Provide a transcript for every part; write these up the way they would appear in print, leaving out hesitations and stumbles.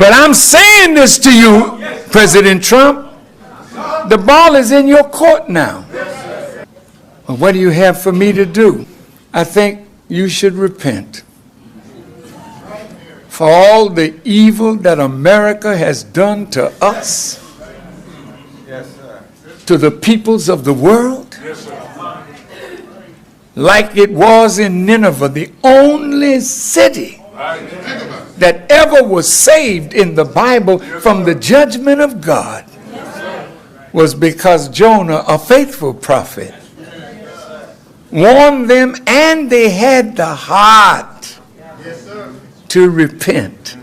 But I'm saying this to you, President Trump. The ball is in your court now. Well, what do you have for me to do? I think you should repent for all the evil that America has done to us, to the peoples of the world, like it was in Nineveh, the only city that ever was saved in the Bible from the judgment of God was because Jonah, a faithful prophet, warned them, and they had the heart to repent.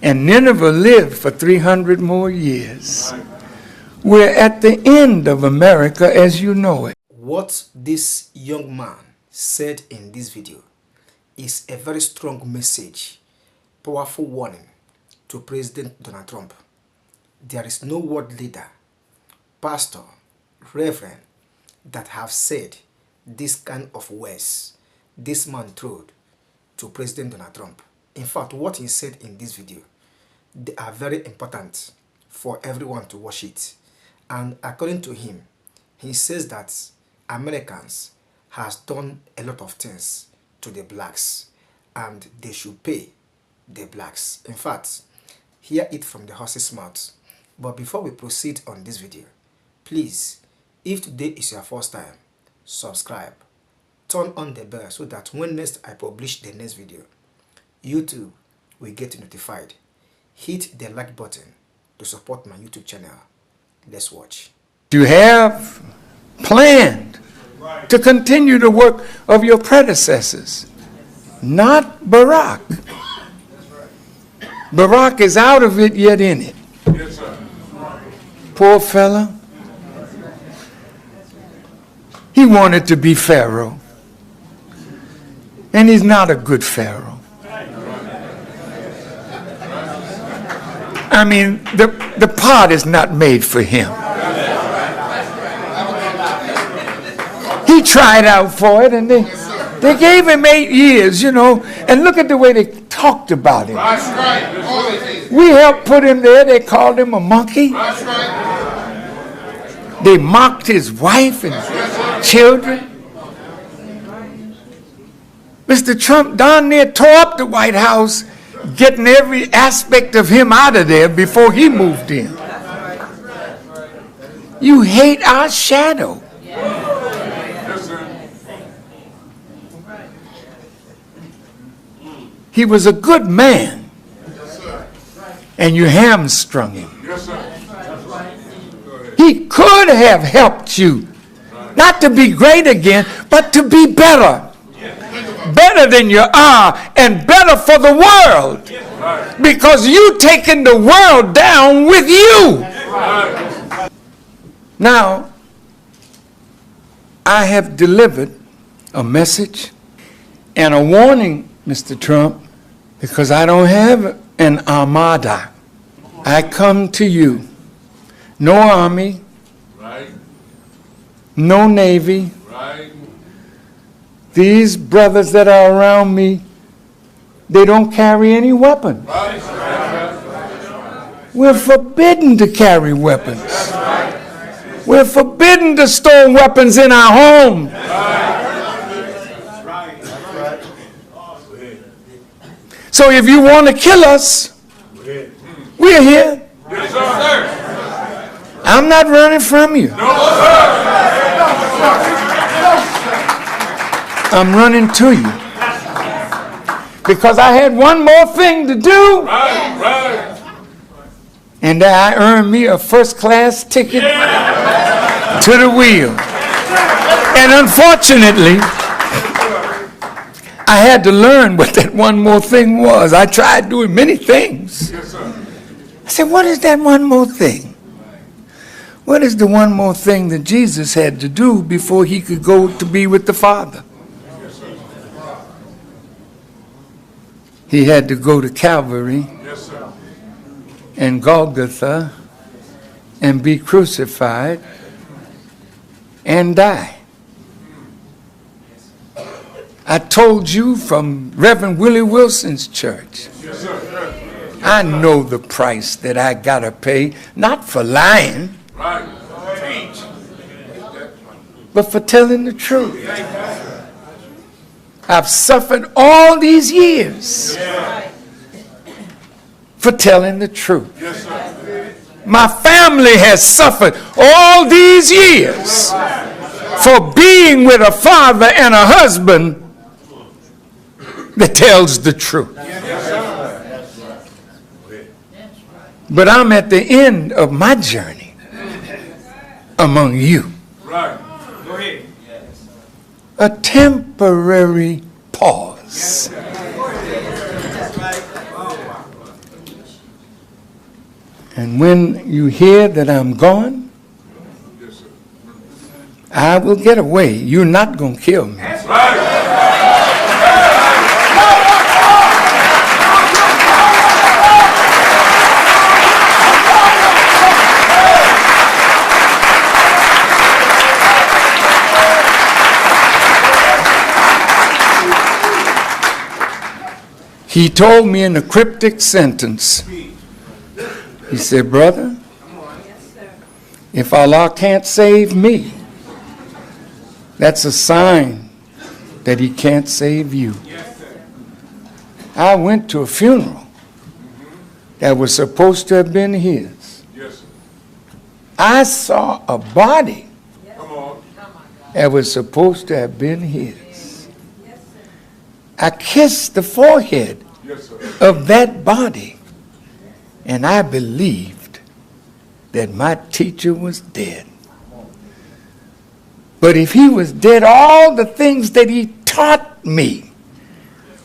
And Nineveh lived for 300 more years. We're at the end of America as you know it. What this young man said in this video is a very strong message, powerful warning to President Donald Trump. There is no world leader, pastor, reverend that have said this kind of words this man threw to President Donald Trump. In fact, what he said in this video, they are very important for everyone to watch it. And according to him, he says that Americans has done a lot of things to the blacks and they should pay the blacks. In fact, hear it from the horse's mouth. But before we proceed on this video, please, if today is your first time, subscribe, turn on the bell so that when next I publish the next video, YouTube will get notified. Hit the like button to support my YouTube channel. Let's watch. You have planned to continue the work of your predecessors, not Barack. Barack is out of it yet in it. Poor fella. He wanted to be Pharaoh, and he's not a good Pharaoh. I mean, the pot is not made for him. He tried out for it, and they gave him 8 years, you know, and look at the way they talked about him. We helped put him there. They called him a monkey. They mocked his wife and children. Mr. Trump darn near tore up the White House, getting every aspect of him out of there before he moved in. You hate our shadow. He was a good man, and you hamstrung him. He could have helped you, not to be great again, but to be better. Better than you are, and better for the world. Because you taking the world down with you. Now, I have delivered a message and a warning, Mr. Trump, because I don't have an armada. I come to you. No army, no navy. These brothers that are around me, they don't carry any weapons. We're forbidden to carry weapons. We're forbidden to store weapons in our home. So if you want to kill us, we're here. I'm not running from you. I'm running to you. Because I had one more thing to do. And I earned me a first-class ticket to the wheel. And unfortunately, I had to learn what that one more thing was. I tried doing many things. I said, what is that one more thing? What is the one more thing that Jesus had to do before he could go to be with the Father? He had to go to Calvary and Golgotha and be crucified and die. I told you from Reverend Willie Wilson's church, I know the price that I gotta pay, not for lying, but for telling the truth. I've suffered all these years for telling the truth. My family has suffered all these years for being with a father and a husband that tells the truth. But I'm at the end of my journey among you. A temporary pause. And when you hear that I'm gone, I will get away. You're not going to kill me. He told me in a cryptic sentence, he said, brother, if Allah can't save me, that's a sign that he can't save you. I went to a funeral that was supposed to have been his. I saw a body that was supposed to have been his. I kissed the forehead of that body, and I believed that my teacher was dead. But if he was dead, all the things that he taught me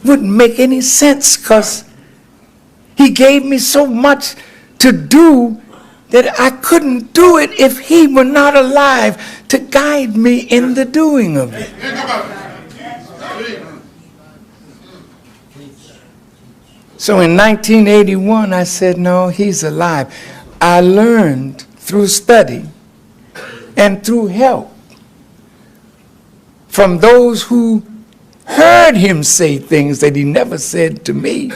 wouldn't make any sense, because he gave me so much to do that I couldn't do it if he were not alive to guide me in the doing of it. So in 1981, I said, no, he's alive. I learned through study and through help from those who heard him say things that he never said to me,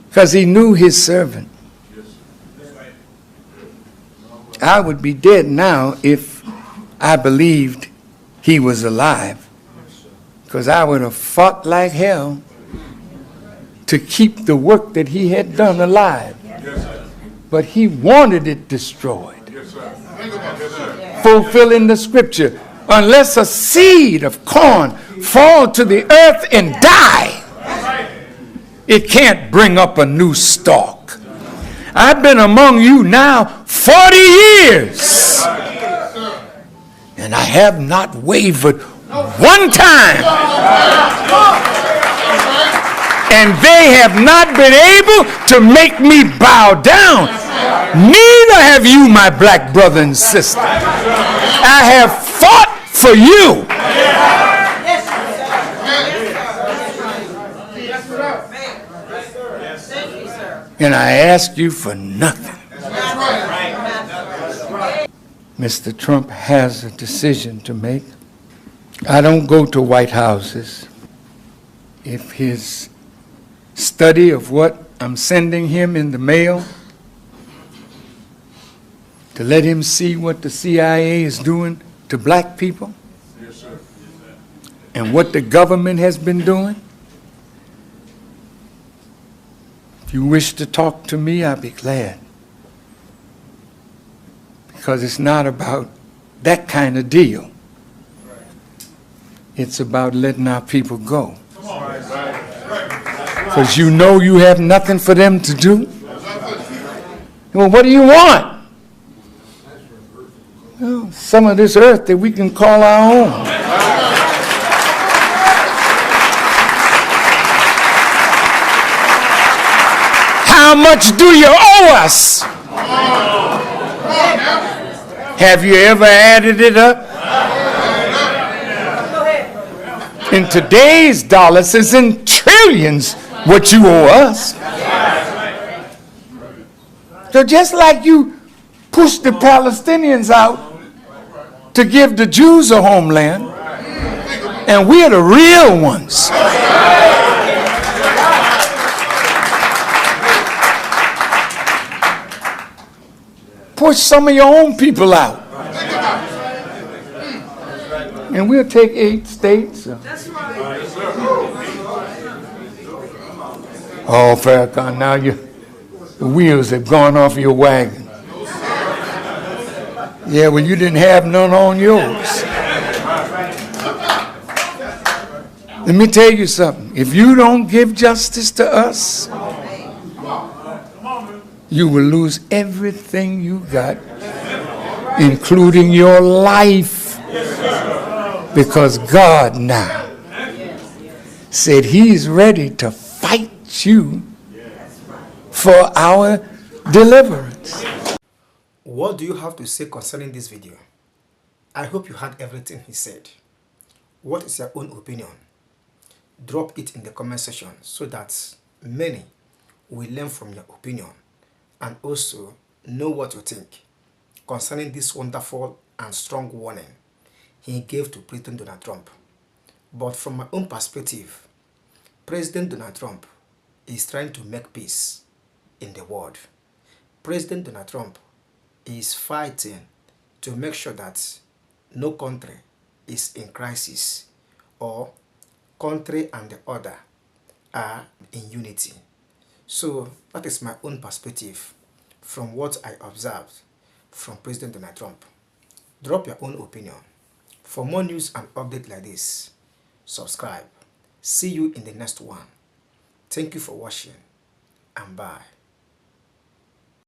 because he knew his servant. I would be dead now if I believed he was alive, because I would have fought like hell to keep the work that he had done alive. But he wanted it destroyed. Fulfilling the scripture, unless a seed of corn fall to the earth and die, it can't bring up a new stalk. I've been among you now 40 years, and I have not wavered one time. And they have not been able to make me bow down. Neither have you, my black brother and sister. I have fought for you. And I ask you for nothing. Mr. Trump has a decision to make. I don't go to White Houses. If his study of what I'm sending him in the mail, to let him see what the CIA is doing to black people, and what the government has been doing. If you wish to talk to me, I'll be glad. Because it's not about that kind of deal. It's about letting our people go. Because you know you have nothing for them to do. Well, what do you want? Well, some of this earth that we can call our own. How much do you owe us? Have you ever added it up? In today's dollars, it's in trillions what you owe us. So just like you pushed the Palestinians out to give the Jews a homeland, and we're the real ones. push some of your own people out. And we'll take 8 states. Oh, Farrakhan, now the wheels have gone off your wagon. Yeah, well, you didn't have none on yours. Let me tell you something. If you don't give justice to us, you will lose everything you got, including your life. Because God now said he's ready to fight you for our deliverance. What do you have to say concerning this video? I hope you heard everything he said. What is your own opinion? Drop it in the comment section so that many will learn from your opinion and also know what you think concerning this wonderful and strong warning he gave to President Donald Trump. But from my own perspective, President Donald Trump is trying to make peace in the world. President Donald Trump is fighting to make sure that no country is in crisis or country and the other are in unity. So that is my own perspective from what I observed from President Donald Trump. Drop your own opinion. For more news and updates like this, subscribe. See you in the next one. Thank you for watching and bye.